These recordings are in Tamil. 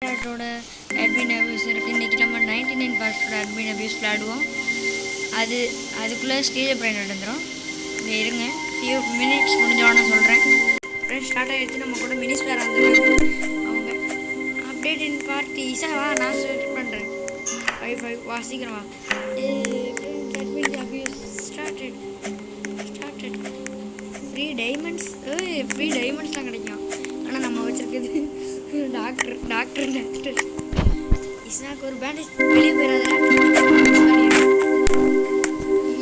அதோட அட்மின் அபியூஸ் இருக்குது. இன்றைக்கி நம்ம 99 பாஸ்டோட அட்மின் அபியூஸ் விளையாடுவோம். அதுக்குள்ளே ஸ்டேஜ் அப்புறம் நடந்துடும். இங்கே இருங்க, ஃபியூ மினிட்ஸ் முடிஞ்சோன்னு சொல்கிறேன். அப்புறம் ஸ்டார்ட் ஆகிடுச்சு. நம்ம கூட மினிஸ் வேறு வந்துடுறாங்க. அவங்க அப்டேட் இன் பார்ட்டி வா, நான் ஸ்டார்ட் பண்ணுறேன். 5 சீக்கிரம் வா. Admin abuse started. ஃப்ரீ டைமண்ட்ஸ்லாம் கிடைக்கும். ஆனால் நம்ம வச்சுருக்குது டாக்டர் இஸ்னாக்கு ஒரு பேண்டேஜ். வெளியே போயிடாத.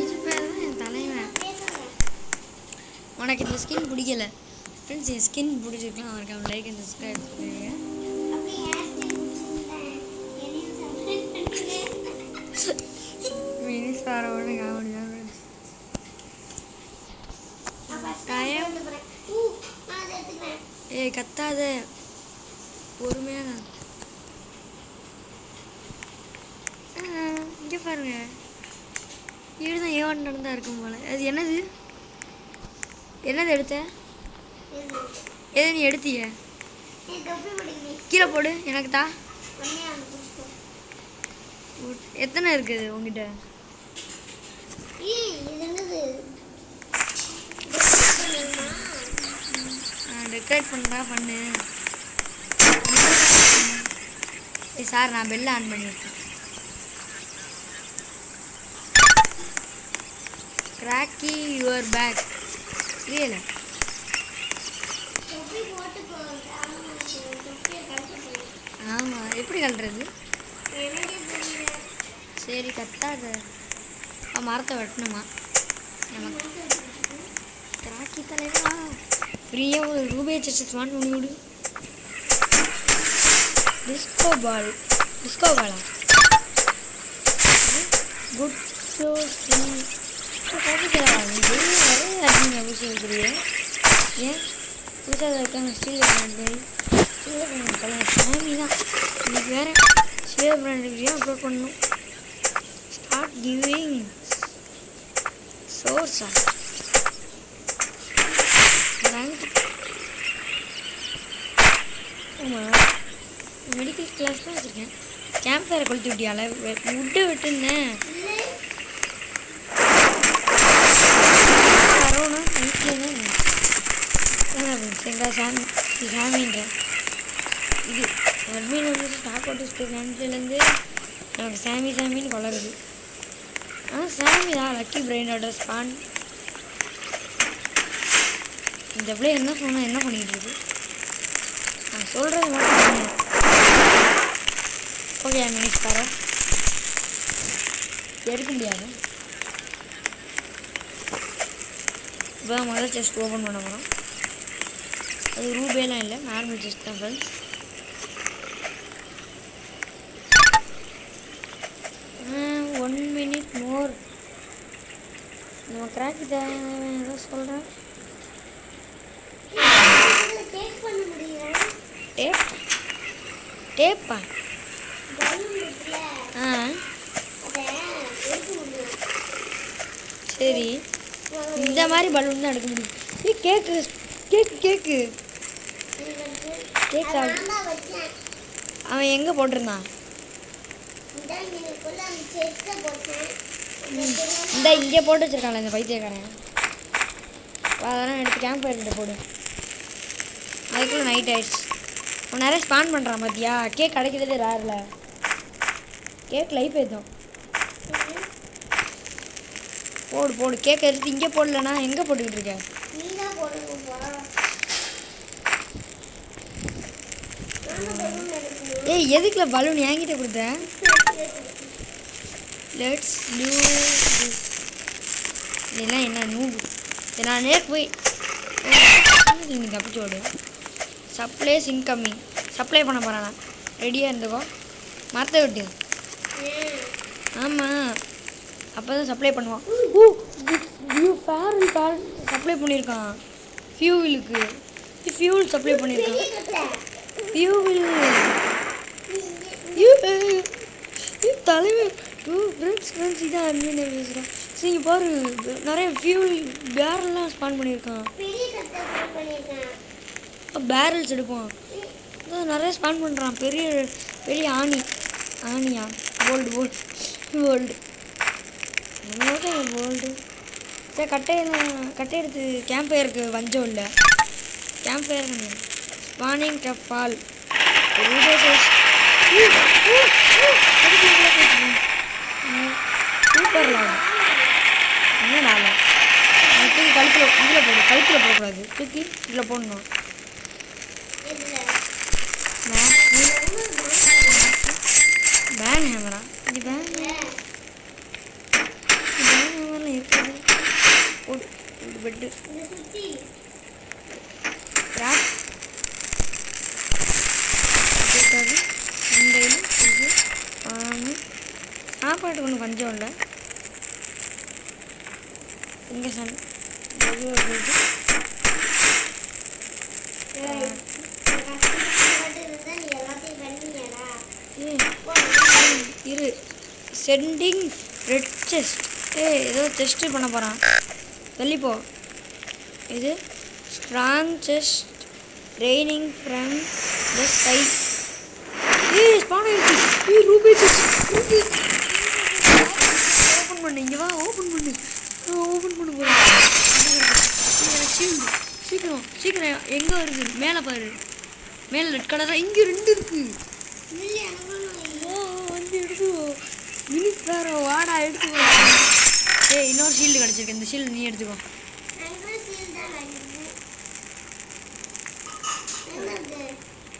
இது பேர் தான் என் தலைவன். உனக்கு இந்த ஸ்கின் பிடிக்கல ஃப்ரெண்ட்ஸ். என் ஸ்கின் பிடிச்சிருக்கலாம். அவருக்கு அவன் லைக் அண்ட் சப்ஸ்கிரைப் பண்ணுங்க. மினிஸ் வேறோட காமெடிதான் ஃப்ரெண்ட்ஸ். ஏய் கத்தாத, பொறுமையாக. இங்கே பாருங்க, வீடு தான் ஏன் நடந்தா இருக்கும் போல. அது என்னது எடுத்த? எதை நீ எடுத்திய? கீழே போடு, எனக்கு தா. எத்தனை இருக்குது உங்ககிட்ட? டெக்கரேட் பண்ணுறா பண்ணு. சார் நான் பெல்ல ஆன் பண்ணியிருக்கேன். கிராக்கி யுவர் பேக். புரியல. ஆமாம், எப்படி கழுறது? சரி கத்தாத. மரத்தை வெட்டணுமா நமக்கு? கிராக்கி தலைவா, ஃப்ரீயாக ஒரு ரூபாய் சர்ச்சஸ் வான் பண்ணி விடு. Disco Bala good show skin. நிறைய அட்மின் அவசியம் இருக்கிறீங்க. ஏன் புதுசாக இருக்காங்க? ஸ்டீல் பிராண்ட் சாமி தான். இன்னைக்கு வேறு ஸ்டீல் பிராண்ட் வீடியோ அப்லோட் பண்ணணும். ஸ்டார்ட் கிவிங் சோர்ஸா ஆமாம், மெடிக்கல் கிளாஸ் தான் வச்சுருக்கேன். கேம்ப் ஃபயரை கொளுத்தி விட்டியால? விட்டு விட்டுருந்தேன். வரணும் வீட்டில் எங்கள் சாமின்ற இது அட்மின் வந்து ஸ்டாக் அவுட் ஃபேமிலியிலேருந்து எனக்கு சாமின்னு வளருது. ஆனால் சாமி தான் லக்கி பிரெயினோட ஸ்பான். இந்த பிள்ளை என்ன சொன்னால் என்ன பண்ணிக்கிட்டு இருக்கு? நான் சொல்கிறது மட்டும். ஓகே மினிஸ் பாரு, எடுக்க முடியாது. இப்போ முதல்ல செஸ்ட் ஓப்பன் பண்ண போகிறோம். அது ரூபேலாம் இல்லை, நார்மல் செஸ்ட் தான் ஃப்ரெண்ட்ஸ். ஒன் மினிட் மோர். நம்ம கிராக்கி ஏதோ சொல்கிறேன். டேப்பா? சரி, இந்த மாதிரி பலூன் தான் எடுக்க முடியும். கேக்கு அவன் எங்கே போட்டிருந்தான்? இந்த இங்கே போட்டு வச்சிருக்கான்ல இந்த பைத்தியக்காரன். அதெல்லாம் எடுத்து கேம்ப் ஃபயர்கிட்ட போடு. அதுக்குள்ளே நைட் ஆயிடுச்சு. அவன் நிறைய ஸ்பான் பண்ணுறான் பார்த்தியா? கேக் கிடைக்கிறதே ரேரில். கேக் லைஃப் ஏதும் போடு. கேக் எடுத்து இங்கே போடலன்னா எங்கே போட்டுக்கிட்டு இருக்க? ஏய் எதுக்குல பலூன் என்கிட்ட கொடுத்த? Let's do this. இதெல்லாம் என்ன நூபு? நான் நேருக்கு போய் நீங்கள் தப்பிச்சோடு. Supplies incoming. சப்ளை பண்ண போகிறேன் நான். ரெடியாக இருந்துக்கோ. மரத்தை விட்டு. ஆமாம், அப்போ தான் சப்ளை பண்ணுவான். ஃபேரல் சப்ளை பண்ணியிருக்கான் ஃபியூவலுக்கு. ஃபியூவல் சப்ளை பண்ணியிருக்கான். ஃபியூவல் தலைவர். ஃப்ரெண்ட்ஸ் இதான் அட்மின் பேசுகிறேன். சரி இங்கே பாரு, நிறைய ஃபியூல் பேரல்லாம் ஸ்பான் பண்ணியிருக்கான். பேரல்ஸ் எடுப்போம். நிறைய ஸ்பான் பண்ணுறான். பெரிய பெரிய ஆணியா கோல்டு கோல்டு. சரி கட்டை எடுத்து கேம்ப் ஃபயருக்கு வஞ்சம் இல்லை. கேம்ப் ஃபயர் ஸ்பானிங் டப்பால் சூப்பர்ல என்னடால தூக்கி கழுத்தில் போடக்கூடாது. தூக்கி இதில் போடணும். பேன் ஹேமரா இது பேன் ஹேமர்லாம் இருக்குது. பெட்டு சாப்பாட்டு ஒன்று கொஞ்சம் இல்லை. இங்கே இரு சென்டிங் ரெட் செஸ்ட். ஏதோ செஸ்ட்டு பண்ண போகிறான். தள்ளிப்போ. இது strong chest raining from the sky. Ruby open பண்ணு. இங்கே வா ஓப்பன் பண்ணு போகிறேன். சீக்கிரம் எங்கே வருது? மேலே பாரு. மேலே ரெட் கலராக இங்கே 2 இருக்கு. வந்து எடுத்துக்கோ. மினிட் வேறு வாடா எடுத்துக்கோ. இன்னொரு ஷீல்டு கிடச்சிருக்கு. இந்த ஷீல்டு நீ எடுத்துக்கோ.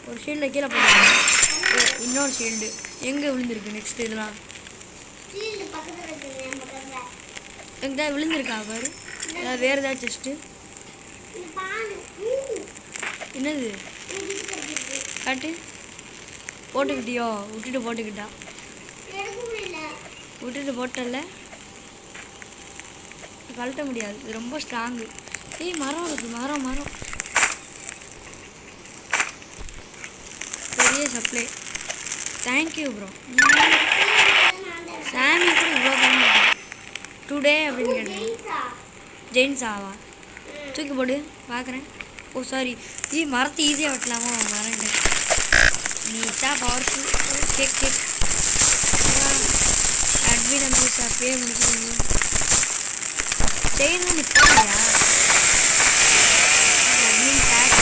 ஒரு ஷீல்டை கீழே போடுங்க. இன்னொரு ஷீல்டு எங்கே விழுந்திருக்கு? நெக்ஸ்ட் இதெல்லாம் எங்கே விழுந்திருக்கா பாரு. ஏதாவது வேறு ஏதாவது செஸ்ட்டு என்னது காட்டு. போட்டுக்கிட்டியோ? விட்டுட்டு போட்டல கழட்ட முடியாது. இது ரொம்ப ஸ்ட்ராங்கு. மரம் இருக்குது. மரம் பெரிய சப்ளை. Thank you bro. சாமி கூட இவ்வளோ பண்ண டுடே அப்படின்னு கேட்டேன். ஜெயின்ஸாவா? தூக்கி போடு பார்க்குறேன். ஓ சாரி. மரத்தை ஈஸியாக வெட்டலாமோ? மறந்துட்டேன். நீட்டா பவர்ஃபுல். கேக் அட்மின் அம்பியூஸ் அப்படியே முடிச்சுக்கோங்க. செயின் நிற்பாயா? அட்மின் பேக்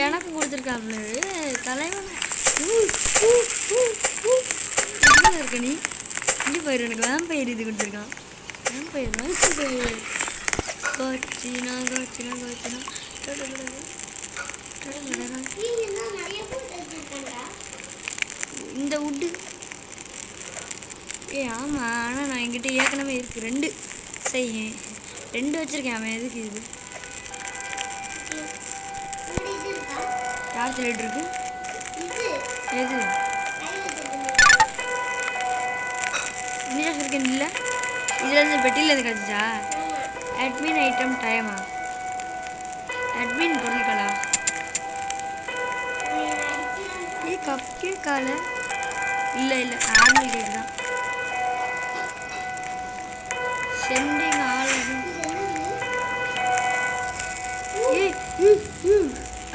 எனக்கு கொடுத்துருக்காப்ல தலைவன். இருக்க நீ இங்கே போயிரு. எனக்கு வேம்பயர் இது கொடுத்துருக்கான். வேம்பயர் கோச்சினா இந்த உட்டு. ஆமாம். ஆனால் நான் என்கிட்ட ஏற்கனவே இருக்குது 2. சரி 2 வச்சுருக்கேன். அவன் எதுக்கு இது டார்ச் லைட் இருக்கு? எது இருக்கேன் இல்லை. இதுலேருந்து பெட்டியில் எது கிடச்சிச்சா? அட்மின் ஐட்டம் டைமா? அட்மின் பொருட்களா? கப் கேக்கால? இல்லை நார்மல் கேக் தான். Sending all.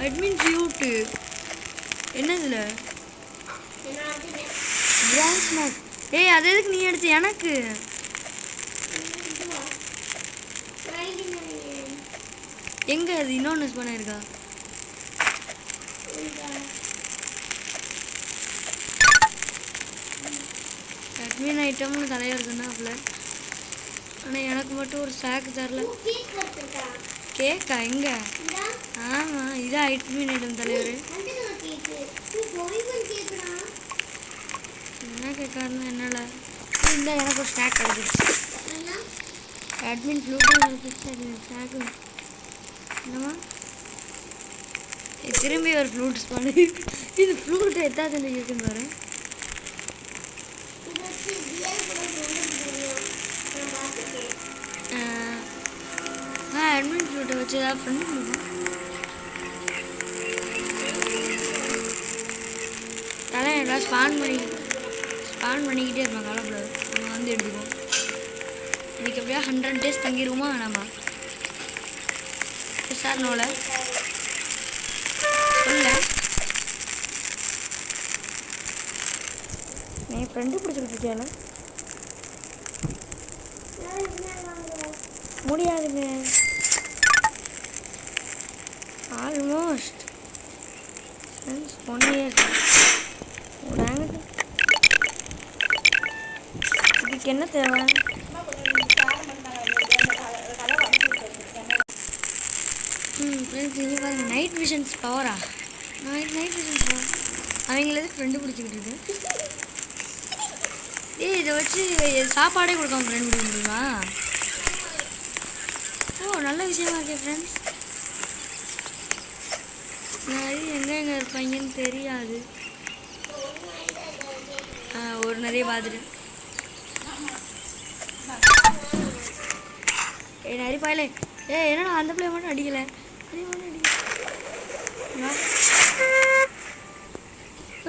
அட்மின் சியூட்டு என்னதுல? Branch mark. அது எதுக்கு நீ எடுத்து? எனக்கு எங்கே அது இன்னொன்று பண்ண இருக்கா? அட்மின் ஐட்டம்னு தலைவர் சொன்னாப்புல. ஆனால் எனக்கு மட்டும் ஒரு சாக்கு தரல. கேக்கா எங்கே? ஆமாம் இதான் அட்மின் ஐட்டம் தலைவர். என்ன கேட்காருன்னா என்னால் இந்த எனக்கு ஒரு ஸ்நாக் கிடைச்சிருச்சு. அட்மின் ஃப்ளூட்டு ஸ்நாக்கு என்னம்மா திரும்பி ஒரு ஃப்ளூட் ஸ்பான். இது ஃப்ளூட் எத்தாவது இருக்குன்னு பாரு. அட்மின் ஃப்ளூட்டை வச்சு ஏதாவது ஃப்ரெண்ட் பண்ணுவோம். அதெல்லாம் எல்லாம் ஸ்பான் பண்ணிக்கிட்டே இருப்பாங்க. கவலைப்படாது, நம்ம வந்து எடுத்துக்குவோம். இன்னைக்கு எப்படியா 100 days தங்கிடுவோமா வேணாமா? சார் நோல சொல்ல நீ ஃப்ரெண்டு பிடிச்சிக்கிட்டு இருக்கியால? முடியாதுங்க. Almost 1 year. இதுக்கு என்ன தேவை? ஃப்ரெண்ட்ஸ் இங்கே பாருங்க, நைட் விஷன்ஸ் பவரா? நைட் விஷன்ஸ் பவர் அவங்களது ஃப்ரெண்டு பிடிச்சிக்கிட்டு இருக்கு. இதை வச்சு சாப்பாடே கொடுக்காம ஃப்ரெண்ட் பிடிக்க முடியுமா? ஓ, நல்ல விஷயமா இருக்கே ஃப்ரெண்ட்ஸ். நிறைய எங்கே இருப்பாங்கன்னு தெரியாது. ஒரு நிறைய பார்த்துட்டேன். நிறைய பாயிலே என்னடா அந்த பிள்ளைய மட்டும் அடிக்கலை.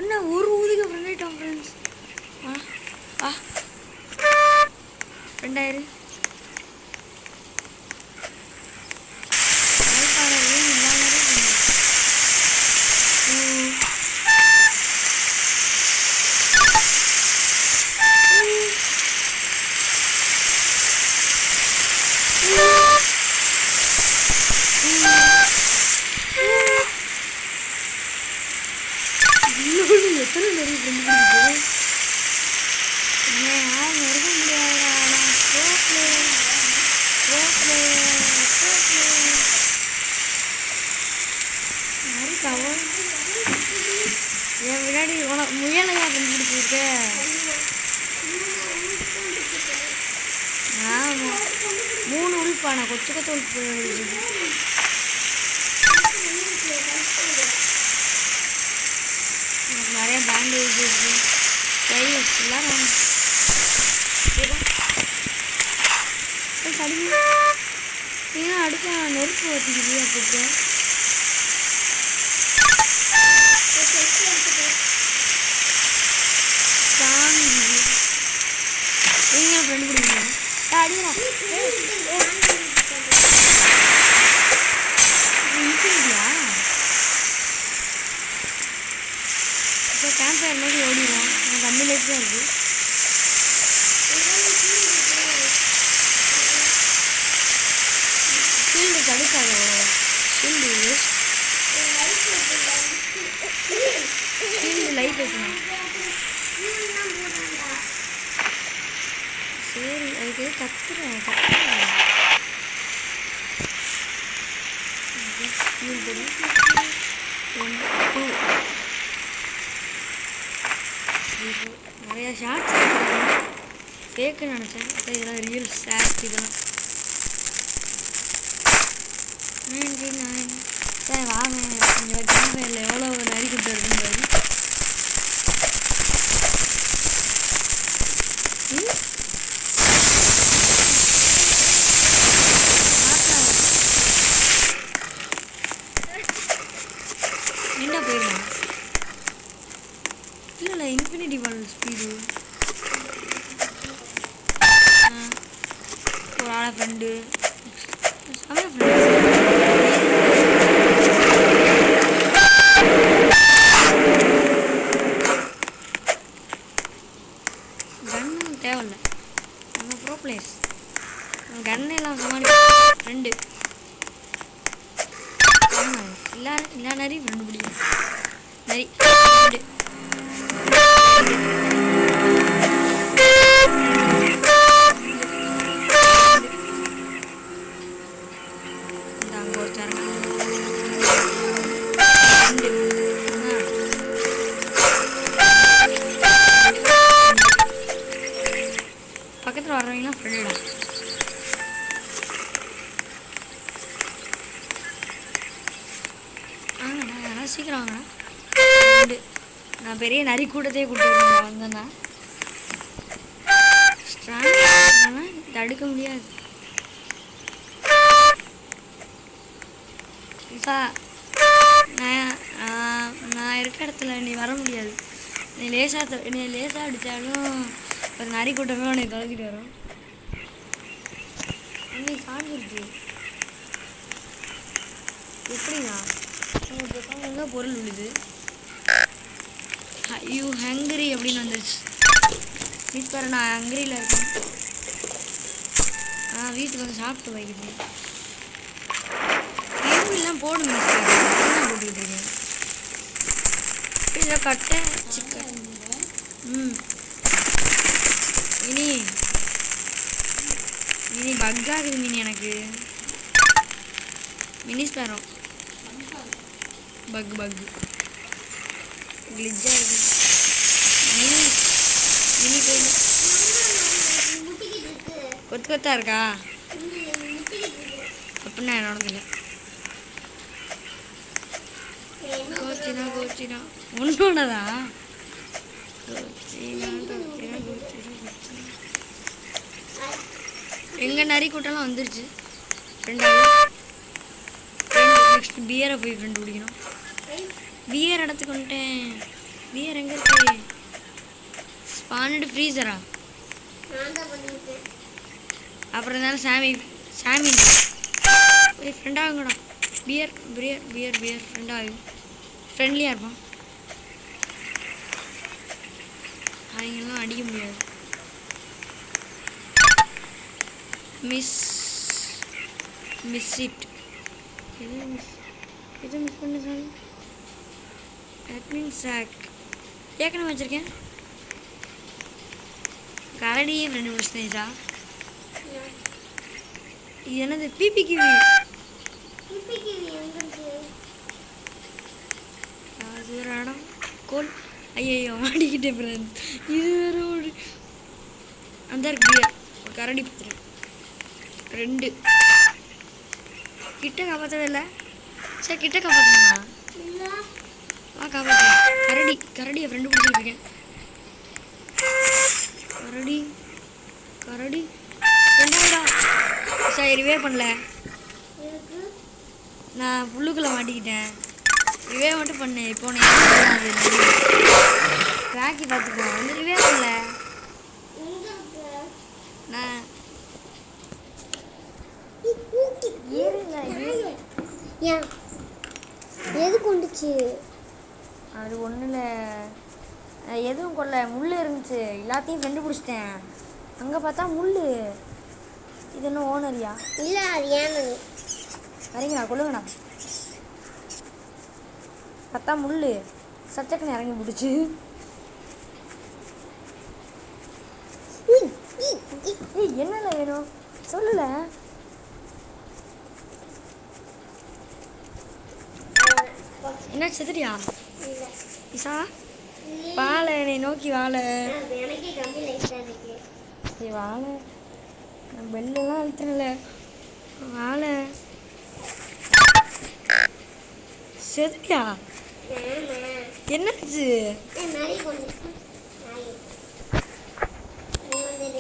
என்ன ஒரு ஊதிக்க ஃப்ரெண்ட் ஆகிட்டோம் ஃப்ரெண்ட்ஸ். ஃப்ரெண்டாயிரு. எத்தனை நிறைய ஃப்ரெண்டு பிடிக்குது. யாரும் இருக்க முடியாதா? என் முன்னாடி உனக்கு முயலையா ஃப்ரெண்டு பிடிச்சிருக்க? ஆமாம், 3 உள்பானா கொச்ச உள்பு. நிறைய பேண்டேஜ் இருக்கு, கை வச்சுலாம் கடுமை. ஏன்னா அடுத்த நெருப்பு வச்சுக்குது. அப்போ நீங்களும் ஃப்ரெண்டு பிடிக்கணும். அடியா இப்போ கேம்ப் ஃபயர் மாதிரி ஓடிடுவோம். எனக்கு கம்மி லைஃப் தான் இருக்குது. ஷீல்டு கிடைக்காது. ஷீல்டு லைஃப் வைக்கணும். சரி, அதுக்கு கத்துறேன். நிறையா ஷார்ட்ஸ் ஃபேக்குன்னு நினச்சேன். இதெல்லாம் ரியல் ஷார்ட்ஸ். இதெல்லாம் 99. சரி வாங்க, இங்கே கேமரில் எவ்வளோ நரி கொண்டு வருதுன்னு என்ன போயிருந்தேன். இல்லை இன்ஃபினிட்டி வால் ஸ்பீடு. ஒரு ஆளை ஃப்ரெண்டு செமையா ஃப்ரெண்ட்ஸ். கன்னு தேவையில்லை, நம்ம ப்ரோ பிளேஸ். கன்னு எல்லாம் சமாளி ஃப்ரெண்டு. எல்லா நிறைய ஃப்ரெண்டு பிடிக்கும். நிறைய ஃப்ரெண்டு பக்கத்தில் வர்றவங்களாம் ஃப்ரெண்டுடா. வாங்கண்ணா, யாராவது சீக்கிரம் வாங்கண்ணா. ஃப்ரெண்டு, நான் பெரிய நரி கூட்டத்தையே கூப்பிட்டு வந்தேண்ணா. ஸ்ட்ராங் தடுக்க முடியாது. இப்போ நான் இருக்க இடத்துல நீ வர முடியாது. நீ லேசாக அடித்தாலும் ஒரு நரி கூட்டமே உன்னை கலக்கிட்டு வரும். நீ சாஞ்சிருச்சு எப்படிண்ணா? உங்களுக்கு பொருள் விழுது. யூ ஹங்கரி அப்படின்னு வந்துருச்சு. மிஸ் பாரு, நான் ஹங்கரியில் இருக்கேன். வீட்டுக்கு வந்து சாப்பிட்டு வைக்கிட்டு எல்லாம் போடு மிஸ் போட்டுக்கிட்டு இருக்கேன். இதில் கட்டை சிக்கன். இனி பக்காகுது மீன் எனக்கு. மினிஸ் தரோம் பக் கிளிஜா இருக்கு. மினி போய் கொத்தா இருக்கா அப்படின்னா என்னோடது இல்லை. கோச்சினா உன்னோடதா? எங்கள் நரி கூட்டம்லாம் வந்துருச்சு. நெக்ஸ்ட் பியரை போய் ஃப்ரெண்டு பிடிக்கணும். பியர் இடத்துக்கு வந்துட்டேன். பியர் எங்கே இருக்கு? ஸ்பானடு ஃப்ரீசரா? அப்புறம் இருந்தாலும் சாமி போய் ஃப்ரெண்டாகுங்கடா. பியர் ஃப்ரெண்டாகும். ஃப்ரெண்ட்லியாக இருப்பான். அவங்கெல்லாம் அடிக்க முடியாது. Miss it. எது மிஸ் பண்ண சாமி? அட்மின் சாக் ஏற்கனவே வச்சுருக்கேன். கரடியே ஃப்ரெண்டு முடிச்சிட்டேன் சார். இது என்னது? பிபிகிவி. அது ஒரு இடம் கோல். ஐயோ மாட்டிக்கிட்டே ஃப்ரெண்ட். இது வேற ஒரு அந்த பியர் கரடி பத்திரம் 2 கிட்ட காப்பாற்றவே இல்லை. சரி கிட்ட காப்பாற்றணுமா? காப்பாற்ற கரடியை ஃப்ரெண்டு பிடிச்சிருக்கேன். கரடி ரெண்டாவதா? சரி ரிவே பண்ணல. நான் புல்லுக்குள்ளே மாட்டிக்கிட்டேன். ரிவே மட்டும் பண்ணேன். இப்போ ராக்கி பார்த்துக்கோ. வந்து ரிவே பண்ணல. நான் எது கொண்டுச்சு? அது ஒன்றும் எதுவும் கொள்ள முள் இருந்துச்சு. எல்லாத்தையும் கண்டுபிடிச்சிட்டேன். அங்கே பார்த்தா முள். இது என்ன ஓனரியா? இல்லை, அது ஏன்னு வரீங்களா? கொள்ளுங்கண்ணா. பார்த்தா முள் சச்சக்குன்னு இறங்கி பிடிச்சி. என்னென்ன வேணும் சொல்லல. என்ன செத்துட்டியா? இசா வாழை என்னை நோக்கி வாழை. வாழை பெல்லாம் அழுத்தல. வாழை செத்துட்டியா? என்னாச்சு?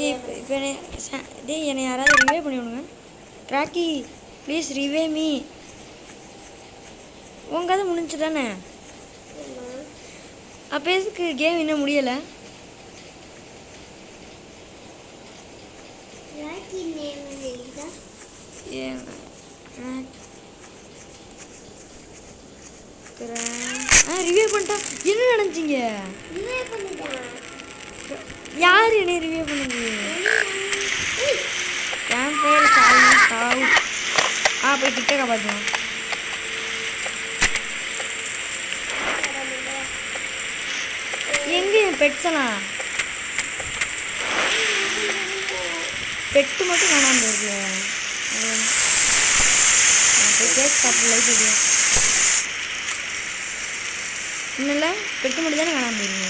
இப்போ என்னை யாராவது ரிவே பண்ணி விடுங்க. Rocky please revive me. உன் கதை முடிஞ்சு தானே? அப்போ எதுக்கு கேம் இன்னும் முடியலை? ரிவ்யூ பண்ணிட்டா என்ன நடந்துச்சிங்க? யார் என்னை ரிவ்யூ பண்ணுது? என் பேர் சாவு. போய் கிட்ட காப்பாற்றணும். எங்கே என் பெட்ஸெல்லாம்? பெட்டு மட்டும் காணாமல் இருக்கு. கேக் சாப்பிட்டு லைஃப் இருக்கு. இன்னும் இல்லை, பெட்டு மட்டும் தானே காணாமல் போயிருங்க.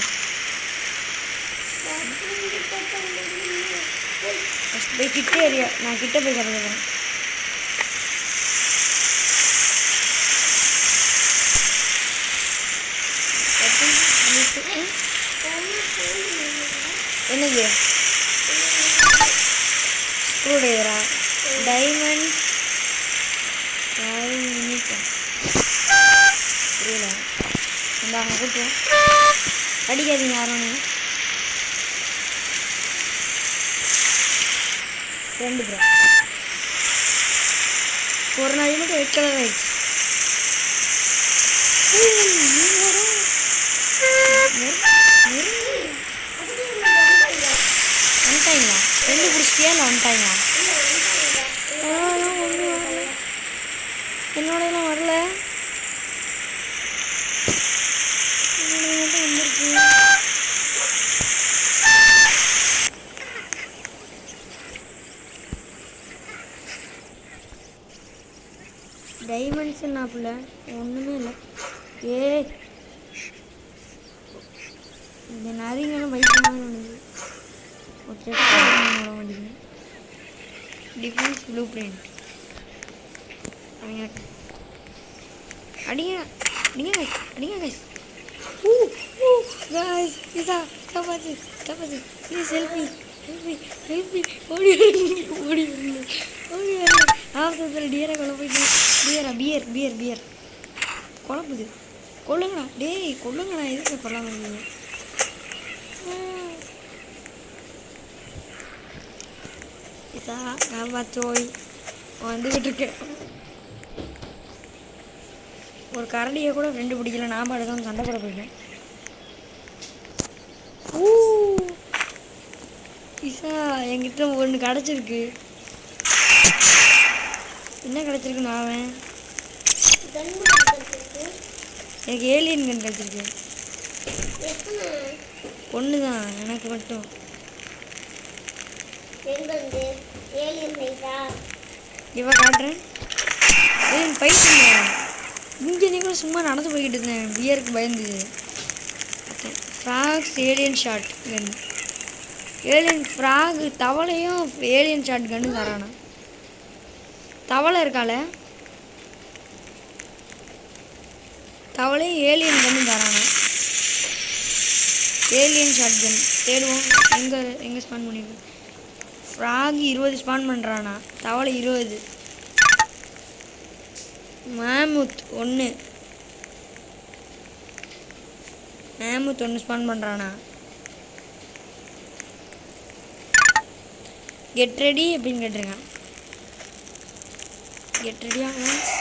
ஃபஸ்ட் போய் கிட்ட ஏரியா நான் கிட்ட போய் கறந்துக்கிறேன். என்னது ஸ்க்ரூ ட்ரைவரா? டைமண்ட் புரியல. அந்த அவங்க கூட்டுவோம். அடிக்காதீங்க யாரும். 2 ப்ரோ. ஒரு நாள் மட்டும் ரெட் கலர் ஆயிடுச்சு. வந்துட்டாங்களா? 2 பிடிச்சிட்டியா இல்லை வந்துட்டாங்களா? ஒன்றும் வரல. என்னோடலாம் வரல. மட்டும் வந்துருக்கு. டைமண்ட்ஸ் நாப்பில் ஒன்றுமே இல்லை. இந்த நிறைய பைக்கமாக ஒன்று வர மாட்டேங்குது. டிஃபென்ஸ் ப்ளூ பிரிண்ட் அடிங்க அடிங்க அடிங்க கைஸ். guys, Isa, காப்பாத்து காப்பாத்து. Please help me help me. ஓடி ஓடி ஓடி ஆஃபீஸில் டியரை கொலை போயிட்டு. பியர் பியர் பியர் குழப்புது. கொள்ளுங்கண்ணா டேய் கொள்ளுங்கண்ணா. எதுக்கு கொள்ளாம இருக்கீங்க? இதா காப்பாற்றோய் வந்துக்கிட்டு இருக்கேன். ஒரு கரடியை கூட ஃப்ரெண்டு பிடிக்கல. நான் பாடுதான் சண்டை போட போயிட்டேன். இசா என்கிட்ட ஒன்று கிடச்சிருக்கு. என்ன கிடச்சிருக்கு? நான் எனக்கு ஏலியன் கன் கிடச்சிருக்கு. ஒன்று தான் எனக்கு மட்டும். இவ காட்டுறேன். ஏலியன் ஃபைட் பண்ணுறேன். இங்கே நீ கூட சும்மா நடந்து போய்கிட்டு இருந்தேன். பியருக்கு பயந்து. Frogs alien shot gun. Alien frog தவளையும் ஏலியன் ஷாட் கன்னு தரானா? தவளை இருக்கால, தவளையும் ஏலியன் கன்னு தரானா? ஏலியன் ஷாட் கன் தேடுவோம். எங்கே ஸ்பான் பண்ணியிருக்கோம்? ஃப்ராக் 20 ஸ்பான் பண்ணுறானா? தவளை 20. மேமுத் 1 ஸ்பான் பண்ணுறானா? கெட் ரெடி அப்படின்னு கேட்டிருக்கேன். கெட் ரெடியா மீன்ஸ்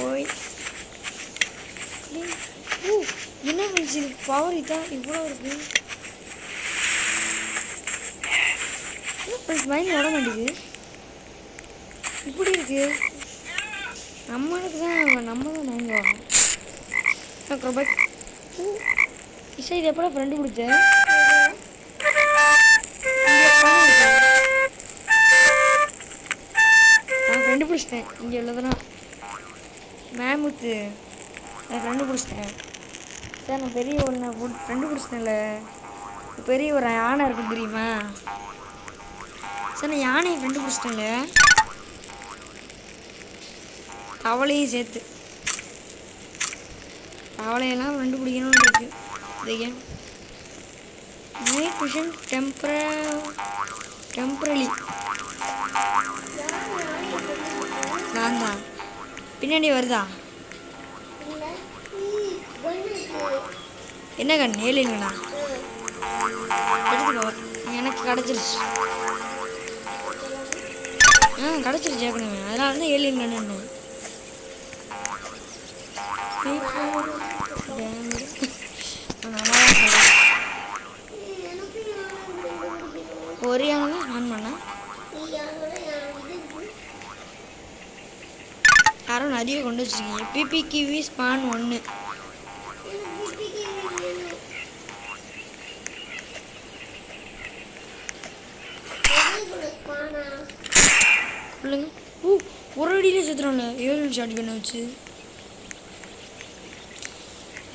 ஓய். என்ன மீன்ஸ் இது பவர் இதான் இவ்வளோ இருக்கு. மைண்ட் ஓட மாட்டேங்குது. இப்படி இருக்கு. நம்மளுக்கு தான் நம்ம தான் மைண்ட் ஓடும். அக்ரோபேட். இசை இது எப்போ ஃப்ரெண்டு பிடிச்ச? நான் ஃப்ரெண்டு பிடிச்சிட்டேன். இங்கே உள்ளதெல்லாம் மேமுத்து நான் ஃப்ரெண்டு பிடிச்சிட்டேன். சார் நான் பெரிய ஒன்று ஃப்ரெண்டு பிடிச்சிட்டேன்ல. பெரிய ஒரு யானை இருக்குது தெரியுமா சார்? நான் யானையை ஃப்ரெண்டு பிடிச்சிட்டேன்ல. தவளையும் சேர்த்து. தவளையெல்லாம் ஃப்ரெண்டு பிடிக்கணும்னு இருக்கு. இதுக்கு மேக் மிஷன் டெம்பரலி. நான் தான். பின்னாடி வருதா? என்ன கண்? ஏலியன்கண்ணா எடுத்துக்கோ. எனக்கு கிடச்சிருச்சு. கிடச்சிருச்சு ஏற்கனவே. அதனால தான் ஏலியன் கண்ணு. ஒரு யானை ஆன் பண்ண யாரும் நிறைய கொண்டு வச்சுருக்கீங்க. பிபி கிவி ஸ்பான் 1. சொல்லுங்க. ஒரு அடியிலே செத்துறான்ல ஏலியன் ஷாட் கண்ணை வச்சு.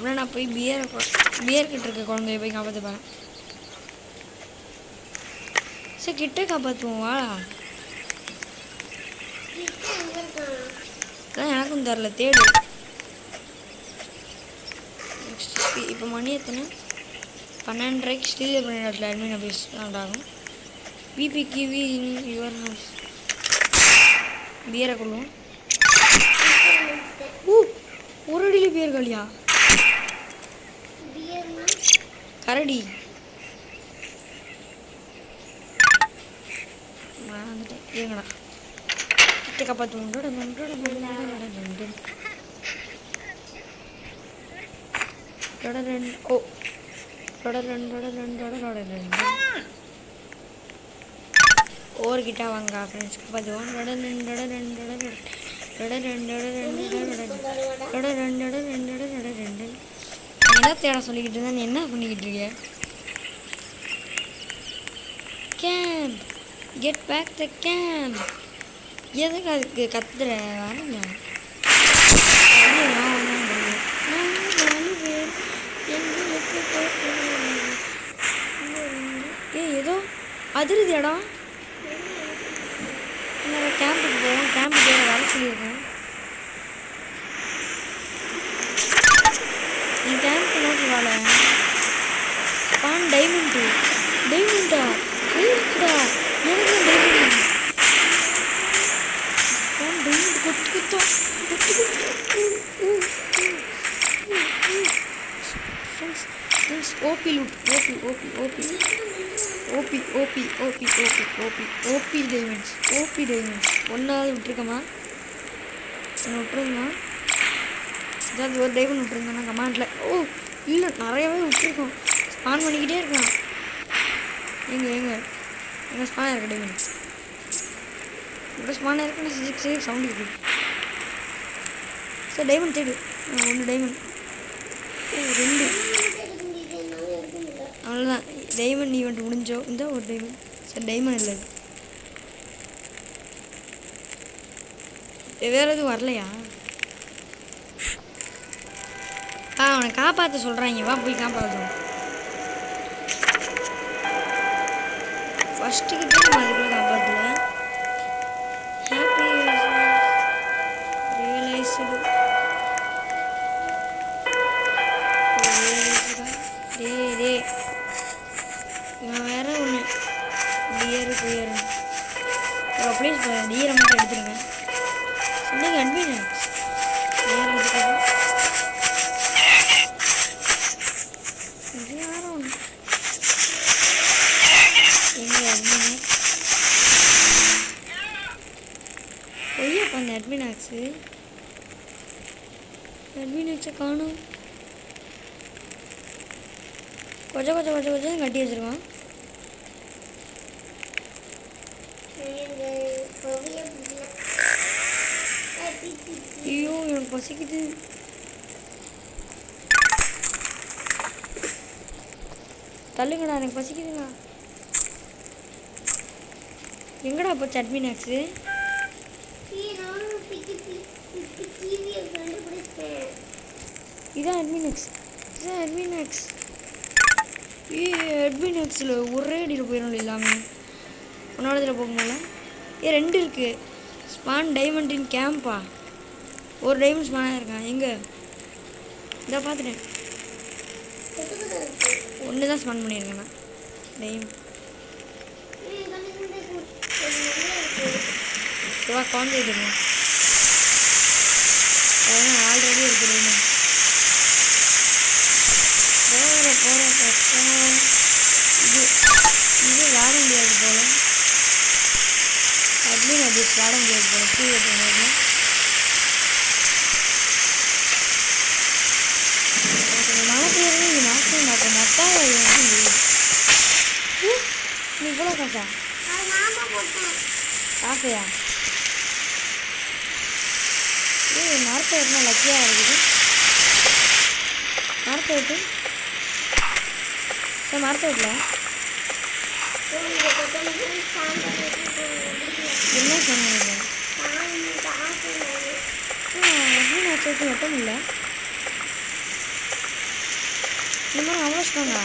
அப்படின்னா நான் போய் பியர் கிட்ட இருக்க குழந்தைய போய் காப்பாற்றுப்பேன். சரி கிட்டே காப்பாற்றுவோம் வா. அதான் எனக்கும் தெரில, தேடு. இப்போ மணி எத்தனை? 12:30 ஸ்டீல் பண்ணிடல. அட்மின் ஆஃபீஸ் ஸ்டார்ட் ஆகும். பிபி கிவி யுவர் ஹவுஸ். பியரை கொள்ளுவோம். ஒரு அடியில் பியர் காலியா? கரடி வந்துட்டேன். இருங்கடா கிட்ட காப்பாற்றுவோம். ஓ ஓர்கிட்ட வாங்க ஃப்ரெண்ட்ஸ் காப்பாற்றுவோம். என்ன தேட சொல்லிக்கிட்டு இருந்தா நீ என்ன பண்ணிக்கிட்டு இருக்க? Camp get back the camp. எதுக்கு அதுக்கு கத்துற? வரல ஏதோ அதிருது இடம். கேம்புக்கு போவோம். கேம்புக்கு வர சொல்லியிருக்கேன். நீ கேம்ப் நோக்கி வாழ. டைமண்டா டைமண்டா எனக்கு டைமண்ட் குத்தம் ஓபி லூட். ஓபி டைமண்ட்ஸ் ஒன்றாவது விட்டுருக்கமா? விட்டுருங்கண்ணா. ஏதாவது ஒரு டைமண்ட் விட்டுருங்கண்ணா கமாண்டில். ஓ இல்லை நிறையாவே விட்டுருக்கோம். ஸ்பான் பண்ணிக்கிட்டே இருக்கான். எங்கே ஸ்பான் இருக்கு டைமண்ட்? இப்போ ஸ்பான் இருக்குன்னு சிக்ஸ் சவுண்ட் இருக்குது. சார் டைமண்ட் தேடு. 1 டைமண்ட். 2 அவ்வளோதான். டைமண்ட் ஈவெண்ட் முடிஞ்சோ. இந்த ஒரு டைமண்ட். சார் டைமண்ட் இல்லை. வேறு எதுவும் வரலையா? அவனை காப்பாற்ற சொல்கிறாங்க. வா போய் காப்பாற்றுவோம். ஃபஸ்ட்டு கிட்டே நம்ம அதுக்குள்ளே காப்பாற்றல. ஹாப்பி ரியலைஸ்டு டே இவன் வேற ஒன்று டியரு போயிடுறேன். ப்ளீஸ் டியரை மட்டும் எடுத்துருங்க. சொன்னீங்க அட்மின் டியர் எடுத்துக்கோங்க. இது யாரும் ஒன்று எங்கே அட்மின் பொய்யப்பா. அந்த அட்மின் ஆக்ஸை காணும். கொஞ்சம் கட்டி வச்சிருக்கான். ஐயோ எனக்கு பசிக்குது. தள்ளுங்கடா எனக்கு பசிக்குதுங்க. எங்கடா போச்சு அட்மின் ஆக்ஸு? இதான் அட்மின் ஆக்ஸ். அட்மின் ஆக்ஸில் ஒரே அடியில் போயிடும் எல்லாமே. உன்னோட இதில் போகும்போது 2 இருக்குது. ஸ்பான் டைமண்டின் கேம்பா. ஒரு டைமண்ட் ஸ்பானாக இருக்கான். எங்கே இதை பார்த்துட்டேன். 1 தான் ஸ்பான் பண்ணியிருக்கேன் நான். டைமண்ட் குழந்தைங்க அதெல்லாம் ஆல்ரெடி இருக்குது. போகிற பக்கம் இது விளாட முடியாது போல். அட்மின் ஆஃபீஸ் விளாட முடியாது போல். கீழே போனோம். மழை பெய்யறது இது மாற்றம் பார்க்க மொத்தம் முடியும். நீ இவ்வளோ காசையா? மரத்தை வெட்டினா லக்கியாக இருக்குது. மரத்தை வெட்டு. மரத்தை வெட்டல என்ன சொன்னீங்க? வெட்ட முடியல. இந்த மாதிரி அவ்வளோ ஸ்ட்ராங்கா?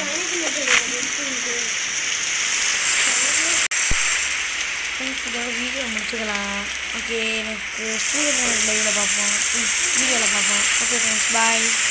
இதோட வீடியோ முடிச்சுக்கலாம். ஓகே, எனக்கு ஸ்டூடியோ லைவில் பார்ப்போம், வீடியோவில் பார்ப்போம். ஓகே ஃப்ரெண்ட்ஸ், பாய்.